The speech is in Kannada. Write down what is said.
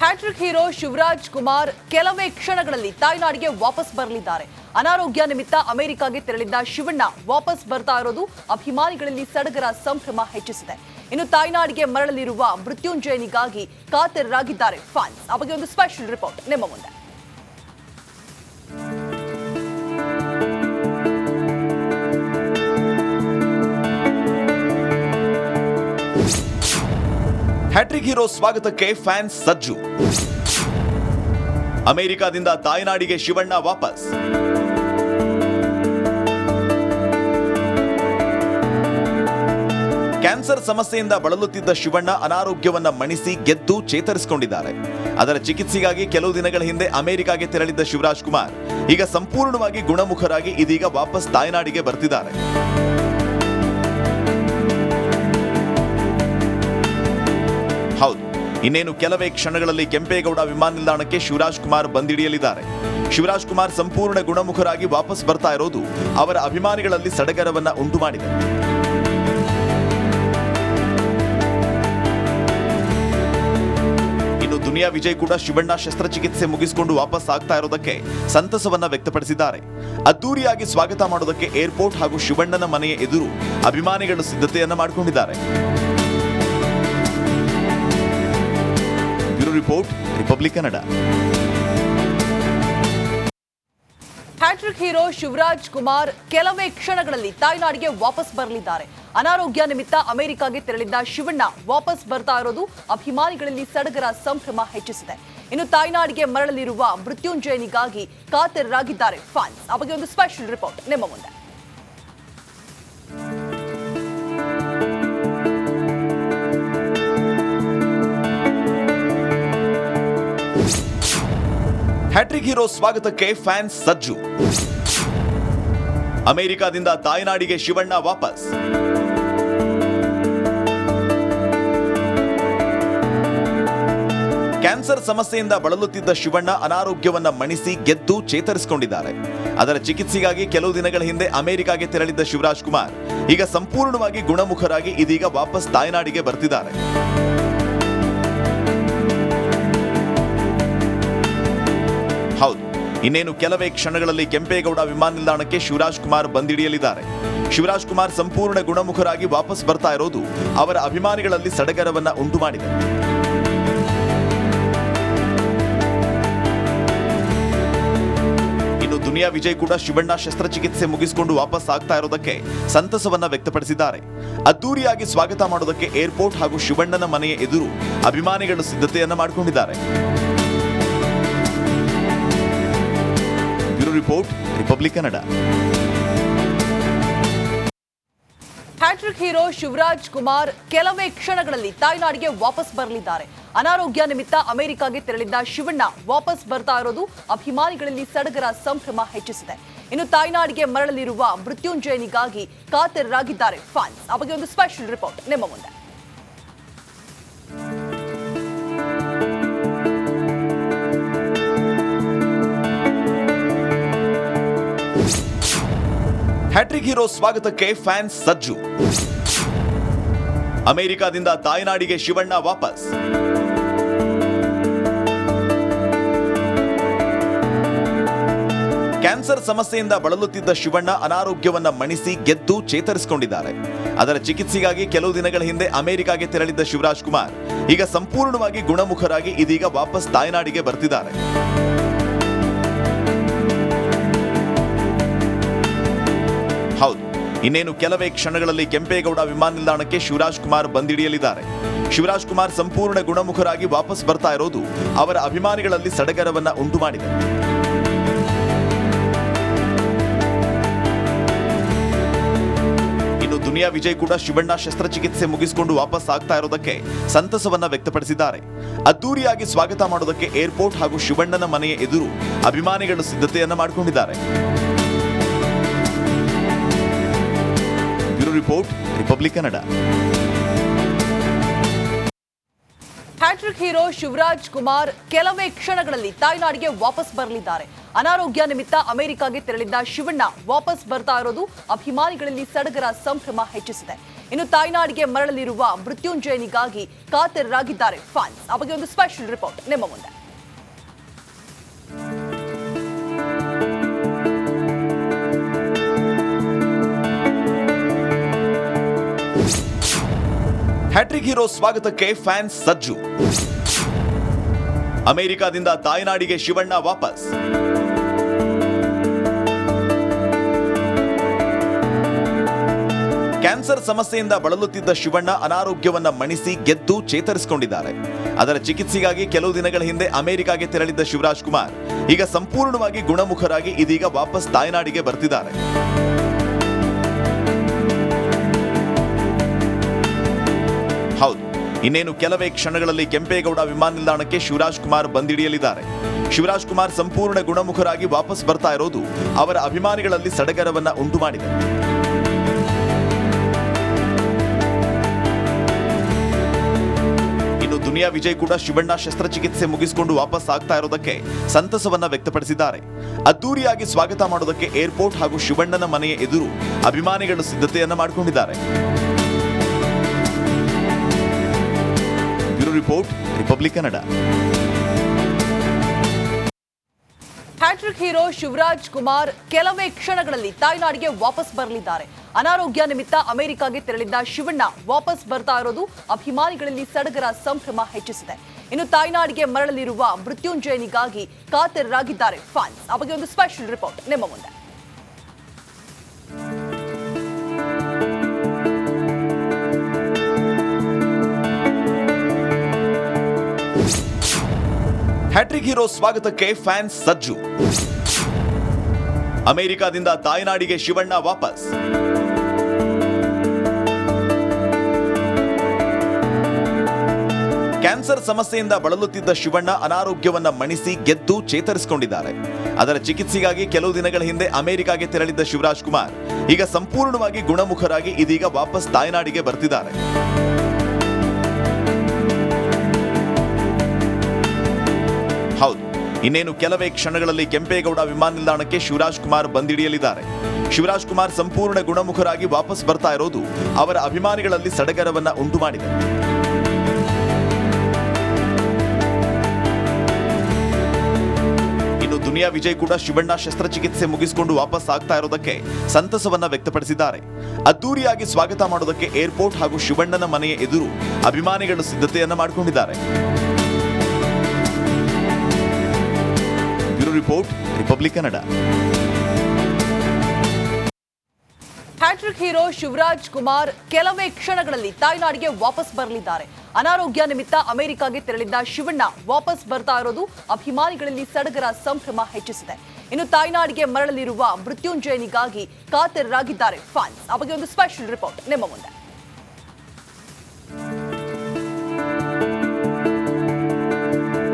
ಹ್ಯಾಟ್ರಿಕ್ ಹೀರೋ ಶಿವರಾಜ್ ಕುಮಾರ್ ಕೆಲವೇ ಕ್ಷಣಗಳಲ್ಲಿ ತಾಯ್ನಾಡಿಗೆ ವಾಪಸ್ ಬರಲಿದ್ದಾರೆ. ಅನಾರೋಗ್ಯ ನಿಮಿತ್ತ ಅಮೆರಿಕಾಗೆ ತೆರಳಿದ್ದ ಶಿವಣ್ಣ ವಾಪಸ್ ಬರ್ತಾ ಇರೋದು ಅಭಿಮಾನಿಗಳಲ್ಲಿ ಸಡಗರ ಸಂಭ್ರಮ ಹೆಚ್ಚಿಸಿದೆ. ಇನ್ನು ತಾಯ್ನಾಡಿಗೆ ಮರಳಲಿರುವ ಮೃತ್ಯುಂಜಯನಿಗಾಗಿ ಕಾತರರಾಗಿದ್ದಾರೆ ಫ್ಯಾನ್ಸ್. ಆ ಬಗ್ಗೆ ಒಂದು ಸ್ಪೆಷಲ್ ರಿಪೋರ್ಟ್ ನಿಮ್ಮ ಮುಂದೆ. ಹ್ಯಾಟ್ರಿಕ್ ಹೀರೋ ಸ್ವಾಗತಕ್ಕೆ ಫ್ಯಾನ್ಸ್ ಸಜ್ಜು. ಅಮೆರಿಕಾದಿಂದ ತಾಯ್ನಾಡಿಗೆ ಶಿವಣ್ಣ ವಾಪಸ್. ಕ್ಯಾನ್ಸರ್ ಸಮಸ್ಯೆಯಿಂದ ಬಳಲುತ್ತಿದ್ದ ಶಿವಣ್ಣ ಅನಾರೋಗ್ಯವನ್ನ ಮಣಿಸಿ ಗೆದ್ದು ಚೇತರಿಸಿಕೊಂಡಿದ್ದಾರೆ. ಅದರ ಚಿಕಿತ್ಸೆಗಾಗಿ ಕೆಲವು ದಿನಗಳ ಹಿಂದೆ ಅಮೆರಿಕಾಗೆ ತೆರಳಿದ್ದ ಶಿವರಾಜ್ ಕುಮಾರ್ ಈಗ ಸಂಪೂರ್ಣವಾಗಿ ಗುಣಮುಖರಾಗಿ ಇದೀಗ ವಾಪಸ್ ತಾಯ್ನಾಡಿಗೆ ಬರ್ತಿದ್ದಾರೆ. ಹೌದು, ಇನ್ನೇನು ಕೆಲವೇ ಕ್ಷಣಗಳಲ್ಲಿ ಕೆಂಪೇಗೌಡ ವಿಮಾನ ನಿಲ್ದಾಣಕ್ಕೆ ಶಿವರಾಜ್ ಕುಮಾರ್ ಬಂದಿಳಿಯಲಿದ್ದಾರೆ. ಶಿವರಾಜ್ ಕುಮಾರ್ ಸಂಪೂರ್ಣ ಗುಣಮುಖರಾಗಿ ವಾಪಸ್ ಬರ್ತಾ ಇರೋದು ಅವರ ಅಭಿಮಾನಿಗಳಲ್ಲಿ ಸಡಗರವನ್ನ ಉಂಟು ಮಾಡಿದೆ. ಇನ್ನು ದುನಿಯಾ ವಿಜಯ್ ಕೂಡ ಶಿವಣ್ಣ ಶಸ್ತ್ರಚಿಕಿತ್ಸೆ ಮುಗಿಸಿಕೊಂಡು ವಾಪಸ್ ಆಗ್ತಾ ಇರೋದಕ್ಕೆ ಸಂತಸವನ್ನ ವ್ಯಕ್ತಪಡಿಸಿದ್ದಾರೆ. ಅದ್ದೂರಿಯಾಗಿ ಸ್ವಾಗತ ಮಾಡೋದಕ್ಕೆ ಏರ್ಪೋರ್ಟ್ ಹಾಗೂ ಶಿವಣ್ಣನ ಮನೆಯ ಎದುರು ಅಭಿಮಾನಿಗಳು ಸಿದ್ಧತೆಯನ್ನ ಮಾಡಿಕೊಂಡಿದ್ದಾರೆ. Report republic Kannada. Hattrick hero Shivaraj Kumar ಕೆಲವೇ ಕ್ಷಣಗಳಲ್ಲಿ ತಾಯ್ನಾಡಿಗೆ ವಾಪಸ್ ಬರಲಿದ್ದಾರೆ. ಅನಾರೋಗ್ಯ ನಿಮಿತ್ತ ಅಮೆರಿಕಾಗೆ ತೆರಳಿದ್ದ ಶಿವಣ್ಣ ವಾಪಸ್ ಬರ್ತಾ ಇರೋದು ಅಭಿಮಾನಿಗಳಲ್ಲಿ ಸಡಗರ ಸಂಭ್ರಮ ಹೆಚ್ಚಿಸಿದೆ. ಇನ್ನು ತಾಯ್ನಾಡಿಗೆ ಮರಳಲಿರುವ ಮೃತ್ಯುಂಜಯನಿಗಾಗಿ ಕಾತರರಾಗಿದ್ದಾರೆ ಫ್ಯಾನ್ಸ್. ಆ ಬಗ್ಗೆ ಒಂದು ಸ್ಪೆಷಲ್ ರಿಪೋರ್ಟ್ ನಿಮ್ಮ ಮುಂದೆ. ಹ್ಯಾಟ್ರಿಕ್ ಹೀರೋ ಸ್ವಾಗತಕ್ಕೆ ಫ್ಯಾನ್ಸ್ ಸಜ್ಜು. ಅಮೆರಿಕಾದಿಂದ ತಾಯ್ನಾಡಿಗೆ ಶಿವಣ್ಣ ವಾಪಸ್. ಕ್ಯಾನ್ಸರ್ ಸಮಸ್ಯೆಯಿಂದ ಬಳಲುತ್ತಿದ್ದ ಶಿವಣ್ಣ ಅನಾರೋಗ್ಯವನ್ನ ಮಣಿಸಿ ಗೆದ್ದು ಚೇತರಿಸಿಕೊಂಡಿದ್ದಾರೆ. ಅದರ ಚಿಕಿತ್ಸೆಗಾಗಿ ಕೆಲವು ದಿನಗಳ ಹಿಂದೆ ಅಮೆರಿಕಾಗೆ ತೆರಳಿದ್ದ ಶಿವರಾಜ್ ಕುಮಾರ್ ಈಗ ಸಂಪೂರ್ಣವಾಗಿ ಗುಣಮುಖರಾಗಿ ಇದೀಗ ವಾಪಸ್ ತಾಯ್ನಾಡಿಗೆ ಬರ್ತಿದ್ದಾರೆ. ಹೌದು, ಇನ್ನೇನು ಕೆಲವೇ ಕ್ಷಣಗಳಲ್ಲಿ ಕೆಂಪೇಗೌಡ ವಿಮಾನ ನಿಲ್ದಾಣಕ್ಕೆ ಶಿವರಾಜ್ ಕುಮಾರ್ ಬಂದಿಳಿಯಲಿದ್ದಾರೆ. ಶಿವರಾಜ್ ಕುಮಾರ್ ಸಂಪೂರ್ಣ ಗುಣಮುಖರಾಗಿ ವಾಪಸ್ ಬರ್ತಾ ಇರೋದು ಅವರ ಅಭಿಮಾನಿಗಳಲ್ಲಿ ಸಡಗರವನ್ನ ಉಂಟು ಮಾಡಿದೆ. ಇನ್ನು ದುನಿಯಾ ವಿಜಯ್ ಕೂಡ ಶಿವಣ್ಣ ಶಸ್ತ್ರಚಿಕಿತ್ಸೆ ಮುಗಿಸಿಕೊಂಡು ವಾಪಸ್ ಆಗ್ತಾ ಇರೋದಕ್ಕೆ ಸಂತಸವನ್ನ ವ್ಯಕ್ತಪಡಿಸಿದ್ದಾರೆ. ಅದ್ದೂರಿಯಾಗಿ ಸ್ವಾಗತ ಮಾಡೋದಕ್ಕೆ ಏರ್ಪೋರ್ಟ್ ಹಾಗೂ ಶಿವಣ್ಣನ ಮನೆಯ ಎದುರು ಅಭಿಮಾನಿಗಳು ಸಿದ್ಧತೆಯನ್ನ ಮಾಡಿಕೊಂಡಿದ್ದಾರೆ. Report republic Kannada. Hattrick hero Shivaraj Kumar ಕೆಲವೇ ಕ್ಷಣಗಳಲ್ಲಿ ತಾಯ್ನಾಡಿಗೆ ವಾಪಸ್ ಬರಲಿದ್ದಾರೆ. ಅನಾರೋಗ್ಯ ನಿಮಿತ್ತ ಅಮೆರಿಕಾಗೆ ತೆರಳಿದ್ದ ಶಿವಣ್ಣ ವಾಪಸ್ ಬರ್ತಾ ಇರೋದು ಅಭಿಮಾನಿಗಳಲ್ಲಿ ಸಡಗರ ಸಂಭ್ರಮ ಹೆಚ್ಚಿಸಿದೆ. ಇನ್ನು ತಾಯ್ನಾಡಿಗೆ ಮರಳಲಿರುವ ಮೃತ್ಯುಂಜಯನಿಗಾಗಿ ಕಾತರರಾಗಿದ್ದಾರೆ ಫ್ಯಾನ್ಸ್. ಆ ಬಗ್ಗೆ ಒಂದು ಸ್ಪೆಷಲ್ ರಿಪೋರ್ಟ್ ನಿಮ್ಮ ಮುಂದೆ. ಹ್ಯಾಟ್ರಿಕ್ ಹೀರೋ ಸ್ವಾಗತಕ್ಕೆ ಫ್ಯಾನ್ಸ್ ಸಜ್ಜು. ಅಮೆರಿಕಾದಿಂದ ತಾಯ್ನಾಡಿಗೆ ಶಿವಣ್ಣ ವಾಪಸ್. ಕ್ಯಾನ್ಸರ್ ಸಮಸ್ಯೆಯಿಂದ ಬಳಲುತ್ತಿದ್ದ ಶಿವಣ್ಣ ಅನಾರೋಗ್ಯವನ್ನ ಮಣಿಸಿ ಗೆದ್ದು ಚೇತರಿಸಿಕೊಂಡಿದ್ದಾರೆ. ಅದರ ಚಿಕಿತ್ಸೆಗಾಗಿ ಕೆಲವು ದಿನಗಳ ಹಿಂದೆ ಅಮೆರಿಕಾಗೆ ತೆರಳಿದ್ದ ಶಿವರಾಜ್ ಕುಮಾರ್ ಈಗ ಸಂಪೂರ್ಣವಾಗಿ ಗುಣಮುಖರಾಗಿ ಇದೀಗ ವಾಪಸ್ ತಾಯ್ನಾಡಿಗೆ ಬರ್ತಿದ್ದಾರೆ. ಹೌದು, ಇನ್ನೇನು ಕೆಲವೇ ಕ್ಷಣಗಳಲ್ಲಿ ಕೆಂಪೇಗೌಡ ವಿಮಾನ ನಿಲ್ದಾಣಕ್ಕೆ ಶಿವರಾಜ್ ಕುಮಾರ್ ಬಂದಿಳಿಯಲಿದ್ದಾರೆ. ಶಿವರಾಜ್ ಕುಮಾರ್ ಸಂಪೂರ್ಣ ಗುಣಮುಖರಾಗಿ ವಾಪಸ್ ಬರ್ತಾ ಇರೋದು ಅವರ ಅಭಿಮಾನಿಗಳಲ್ಲಿ ಸಡಗರವನ್ನ ಉಂಟು ಮಾಡಿದೆ. ಇನ್ನು ದುನಿಯಾ ವಿಜಯ್ ಕೂಡ ಶಿವಣ್ಣ ಶಸ್ತ್ರಚಿಕಿತ್ಸೆ ಮುಗಿಸಿಕೊಂಡು ವಾಪಸ್ ಆಗ್ತಾ ಇರೋದಕ್ಕೆ ಸಂತಸವನ್ನ ವ್ಯಕ್ತಪಡಿಸಿದ್ದಾರೆ. ಅದ್ದೂರಿಯಾಗಿ ಸ್ವಾಗತ ಮಾಡೋದಕ್ಕೆ ಏರ್ಪೋರ್ಟ್ ಹಾಗೂ ಶಿವಣ್ಣನ ಮನೆಯ ಎದುರು ಅಭಿಮಾನಿಗಳು ಸಿದ್ಧತೆಯನ್ನ ಮಾಡಿಕೊಂಡಿದ್ದಾರೆ. Report republic Kannada. Hattrick hero Shivaraj Kumar ಕೆಲವೇ ಕ್ಷಣಗಳಲ್ಲಿ ತಾಯ್ನಾಡಿಗೆ ವಾಪಸ್ ಬರಲಿದ್ದಾರೆ. ಅನಾರೋಗ್ಯ ನಿಮಿತ್ತ ಅಮೆರಿಕಾಗೆ ತೆರಳಿದ್ದ ಶಿವಣ್ಣ ವಾಪಸ್ ಬರ್ತಾ ಇರೋದು ಅಭಿಮಾನಿಗಳಲ್ಲಿ ಸಡಗರ ಸಂಭ್ರಮ ಹೆಚ್ಚಿಸಿದೆ. ಇನ್ನು ತಾಯ್ನಾಡಿಗೆ ಮರಳಲಿರುವ ಮೃತ್ಯುಂಜಯನಿಗಾಗಿ ಕಾತರರಾಗಿದ್ದಾರೆ ಫ್ಯಾನ್ಸ್. ಆ ಬಗ್ಗೆ ಒಂದು ಸ್ಪೆಷಲ್ ರಿಪೋರ್ಟ್ ನಿಮ್ಮ ಮುಂದೆ. ಹ್ಯಾಟ್ರಿಕ್ ಹೀರೋ ಸ್ವಾಗತಕ್ಕೆ ಫ್ಯಾನ್ಸ್ ಸಜ್ಜು. ಅಮೆರಿಕಾದಿಂದ ತಾಯ್ನಾಡಿಗೆ ಶಿವಣ್ಣ ವಾಪಸ್. ಕ್ಯಾನ್ಸರ್ ಸಮಸ್ಯೆಯಿಂದ ಬಳಲುತ್ತಿದ್ದ ಶಿವಣ್ಣ ಅನಾರೋಗ್ಯವನ್ನ ಮಣಿಸಿ ಗೆದ್ದು ಚೇತರಿಸಿಕೊಂಡಿದ್ದಾರೆ. ಅದರ ಚಿಕಿತ್ಸೆಗಾಗಿ ಕೆಲವು ದಿನಗಳ ಹಿಂದೆ ಅಮೆರಿಕಾಗೆ ತೆರಳಿದ್ದ ಶಿವರಾಜ್ ಕುಮಾರ್ ಈಗ ಸಂಪೂರ್ಣವಾಗಿ ಗುಣಮುಖರಾಗಿ ಇದೀಗ ವಾಪಸ್ ತಾಯ್ನಾಡಿಗೆ ಬರ್ತಿದ್ದಾರೆ. ಹೌದು, ಇನ್ನೇನು ಕೆಲವೇ ಕ್ಷಣಗಳಲ್ಲಿ ಕೆಂಪೇಗೌಡ ವಿಮಾನ ನಿಲ್ದಾಣಕ್ಕೆ ಶಿವರಾಜ್ ಕುಮಾರ್ ಬಂದಿಳಿಯಲಿದ್ದಾರೆ. ಶಿವರಾಜ್ ಕುಮಾರ್ ಸಂಪೂರ್ಣ ಗುಣಮುಖರಾಗಿ ವಾಪಸ್ ಬರ್ತಾ ಇರೋದು ಅವರ ಅಭಿಮಾನಿಗಳಲ್ಲಿ ಸಡಗರವನ್ನ ಉಂಟು ಮಾಡಿದೆ. ಇನ್ನು ದುನಿಯಾ ವಿಜಯ್ ಕೂಡ ಶಿವಣ್ಣ ಶಸ್ತ್ರಚಿಕಿತ್ಸೆ ಮುಗಿಸಿಕೊಂಡು ವಾಪಸ್ ಆಗ್ತಾ ಇರೋದಕ್ಕೆ ಸಂತಸವನ್ನ ವ್ಯಕ್ತಪಡಿಸಿದ್ದಾರೆ. ಅದ್ದೂರಿಯಾಗಿ ಸ್ವಾಗತ ಮಾಡೋದಕ್ಕೆ ಏರ್ಪೋರ್ಟ್ ಹಾಗೂ ಶಿವಣ್ಣನ ಮನೆಯ ಎದುರು ಅಭಿಮಾನಿಗಳು ಸಿದ್ಧತೆಯನ್ನ ಮಾಡಿಕೊಂಡಿದ್ದಾರೆ. Report republic Kannada. Hattrick hero Shivaraj Kumar ಕೆಲವೇ ಕ್ಷಣಗಳಲ್ಲಿ ತಾಯ್ನಾಡಿಗೆ ವಾಪಸ್ ಬರಲಿದ್ದಾರೆ. ಅನಾರೋಗ್ಯ ನಿಮಿತ್ತ ಅಮೆರಿಕಾಗೆ ತೆರಳಿದ್ದ ಶಿವಣ್ಣ ವಾಪಸ್ ಬರ್ತಾ ಇರೋದು ಅಭಿಮಾನಿಗಳಲ್ಲಿ ಸಡಗರ ಸಂಭ್ರಮ ಹೆಚ್ಚಿಸಿದೆ. ಇನ್ನು ತಾಯ್ನಾಡಿಗೆ ಮರಳಲಿರುವ ಮೃತ್ಯುಂಜಯನಿಗಾಗಿ ಕಾತರರಾಗಿದ್ದಾರೆ ಫ್ಯಾನ್ಸ್. ಆ ಬಗ್ಗೆ ಒಂದು ಸ್ಪೆಷಲ್ ರಿಪೋರ್ಟ್ ನಿಮ್ಮ ಮುಂದೆ. ಹ್ಯಾಟ್ರಿಕ್ ಹೀರೋ ಸ್ವಾಗತಕ್ಕೆ ಫ್ಯಾನ್ಸ್ ಸಜ್ಜು. ಅಮೆರಿಕಾದಿಂದ ತಾಯ್ನಾಡಿಗೆ ಶಿವಣ್ಣ ವಾಪಸ್. ಕ್ಯಾನ್ಸರ್ ಸಮಸ್ಯೆಯಿಂದ ಬಳಲುತ್ತಿದ್ದ ಶಿವಣ್ಣ ಅನಾರೋಗ್ಯವನ್ನ ಮಣಿಸಿ ಗೆದ್ದು ಚೇತರಿಸಿಕೊಂಡಿದ್ದಾರೆ. ಅದರ ಚಿಕಿತ್ಸೆಗಾಗಿ ಕೆಲವು ದಿನಗಳ ಹಿಂದೆ ಅಮೆರಿಕಾಗೆ ತೆರಳಿದ್ದ ಶಿವರಾಜ್ ಕುಮಾರ್ ಈಗ ಸಂಪೂರ್ಣವಾಗಿ ಗುಣಮುಖರಾಗಿ ಇದೀಗ ವಾಪಸ್ ತಾಯ್ನಾಡಿಗೆ ಬರ್ತಿದ್ದಾರೆ. ಹೌದು, ಇನ್ನೇನು ಕೆಲವೇ ಕ್ಷಣಗಳಲ್ಲಿ ಕೆಂಪೇಗೌಡ ವಿಮಾನ ನಿಲ್ದಾಣಕ್ಕೆ ಶಿವರಾಜ್ ಕುಮಾರ್ ಬಂದಿಳಿಯಲಿದ್ದಾರೆ. ಶಿವರಾಜ್ ಕುಮಾರ್ ಸಂಪೂರ್ಣ ಗುಣಮುಖರಾಗಿ ವಾಪಸ್ ಬರ್ತಾ ಇರೋದು ಅವರ ಅಭಿಮಾನಿಗಳಲ್ಲಿ ಸಡಗರವನ್ನ ಉಂಟು ಮಾಡಿದೆ. ಇನ್ನು ದುನಿಯಾ ವಿಜಯ್ ಕೂಡ ಶಿವಣ್ಣ ಶಸ್ತ್ರಚಿಕಿತ್ಸೆ ಮುಗಿಸಿಕೊಂಡು ವಾಪಸ್ ಆಗ್ತಾ ಇರೋದಕ್ಕೆ ಸಂತಸವನ್ನ ವ್ಯಕ್ತಪಡಿಸಿದ್ದಾರೆ. ಅದ್ದೂರಿಯಾಗಿ ಸ್ವಾಗತ ಮಾಡೋದಕ್ಕೆ ಏರ್ಪೋರ್ಟ್ ಹಾಗೂ ಶಿವಣ್ಣನ ಮನೆಯ ಎದುರು ಅಭಿಮಾನಿಗಳು ಸಿದ್ಧತೆಯನ್ನ ಮಾಡಿಕೊಂಡಿದ್ದಾರೆ. Report republic Kannada. Hattrick hero Shivaraj Kumar ಕೆಲವೇ ಕ್ಷಣಗಳಲ್ಲಿ ತಾಯ್ನಾಡಿಗೆ ವಾಪಸ್ ಬರಲಿದ್ದಾರೆ. ಅನಾರೋಗ್ಯ ನಿಮಿತ್ತ ಅಮೆರಿಕಾಗೆ ತೆರಳಿದ್ದ ಶಿವಣ್ಣ ವಾಪಸ್ ಬರ್ತಾ ಇರೋದು ಅಭಿಮಾನಿಗಳಲ್ಲಿ ಸಡಗರ ಸಂಭ್ರಮ ಹೆಚ್ಚಿಸಿದೆ. ಇನ್ನು ತಾಯ್ನಾಡಿಗೆ ಮರಳಲಿರುವ ಮೃತ್ಯುಂಜಯನಿಗಾಗಿ ಕಾತರರಾಗಿದ್ದಾರೆ ಫ್ಯಾನ್ಸ್. ಆ ಬಗ್ಗೆ ಒಂದು ಸ್ಪೆಷಲ್ ರಿಪೋರ್ಟ್ ನಿಮ್ಮ ಮುಂದೆ.